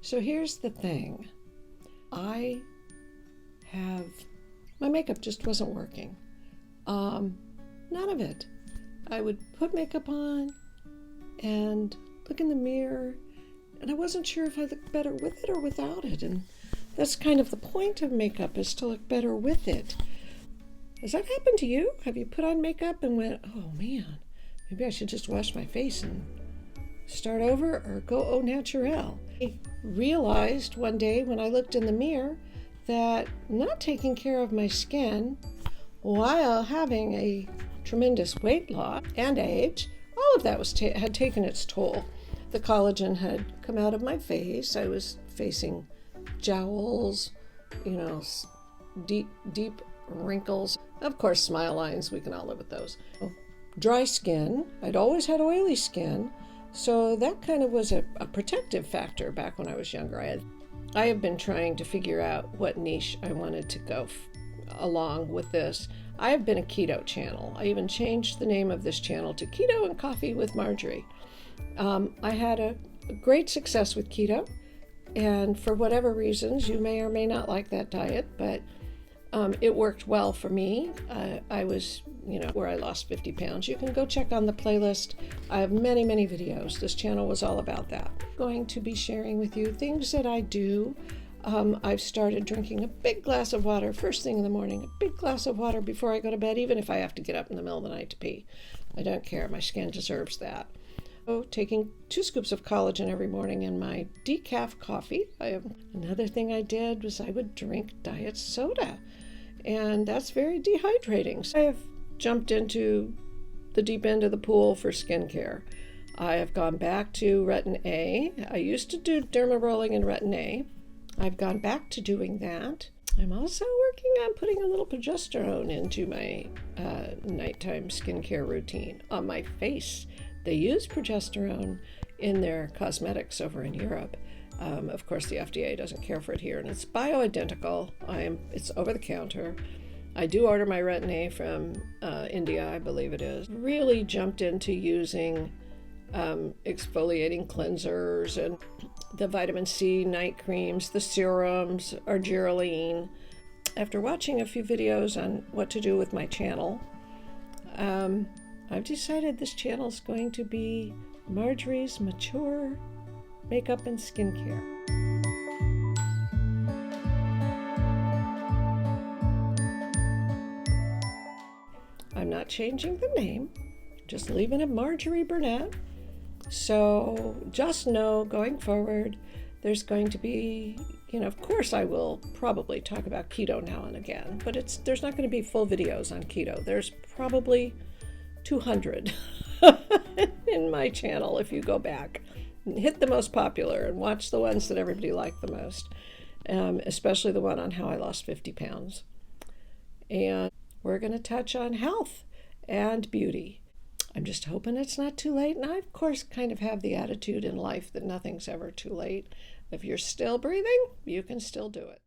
So here's the thing. My makeup just wasn't working. None of it. I would put makeup on and look in the mirror, and I wasn't sure if I looked better with it or without it. And that's kind of the point of makeup, is to look better with it. Has that happened to you? Have you put on makeup and went, oh man, maybe I should just wash my face and start over, or go au naturel? I realized one day when I looked in the mirror that not taking care of my skin while having a tremendous weight loss and age, all of that had taken its toll. The collagen had come out of my face. I was facing jowls, deep wrinkles. Of course, smile lines, we can all live with those. Dry skin. I'd always had oily skin, so that kind of was a protective factor back when I was younger. I have been trying to figure out what niche I wanted to go along with this. I have been a keto channel. I even changed the name of this channel to Keto and Coffee with Marjorie. I had a great success with keto, and for whatever reasons, you may or may not like that diet, but it worked well for me. I was, where I lost 50 pounds. You can go check on the playlist. I have many, many videos. This channel was all about that. I'm going to be sharing with you things that I do. I've started drinking a big glass of water first thing in the morning, a big glass of water before I go to bed, even if I have to get up in the middle of the night to pee. I don't care. My skin deserves that. So, taking 2 scoops of collagen every morning in my decaf coffee. Another thing I did was I would drink diet soda, and that's very dehydrating. So I have jumped into the deep end of the pool for skincare. I have gone back to Retin A. I used to do derma rolling in Retin A. I've gone back to doing that. I'm also working on putting a little progesterone into my nighttime skincare routine on my face. They use progesterone in their cosmetics over in Europe. Of course, the FDA doesn't care for it here, and it's bioidentical. It's over the counter. I do order my Retin A from India, I believe it is. Really jumped into using exfoliating cleansers and the vitamin C night creams, the serums, argireline. After watching a few videos on what to do with my channel, I've decided this channel is going to be Marjorie's Mature Makeup and Skincare. I'm not changing the name, just leaving it Marjorie Burnett. So just know going forward, there's going to be, of course I will probably talk about keto now and again, but there's not going to be full videos on keto. There's probably 200 in my channel if you go back. Hit the most popular and watch the ones that everybody liked the most, especially the one on how I lost 50 pounds. And we're going to touch on health and beauty. I'm just hoping it's not too late. And I, of course, kind of have the attitude in life that nothing's ever too late. If you're still breathing, you can still do it.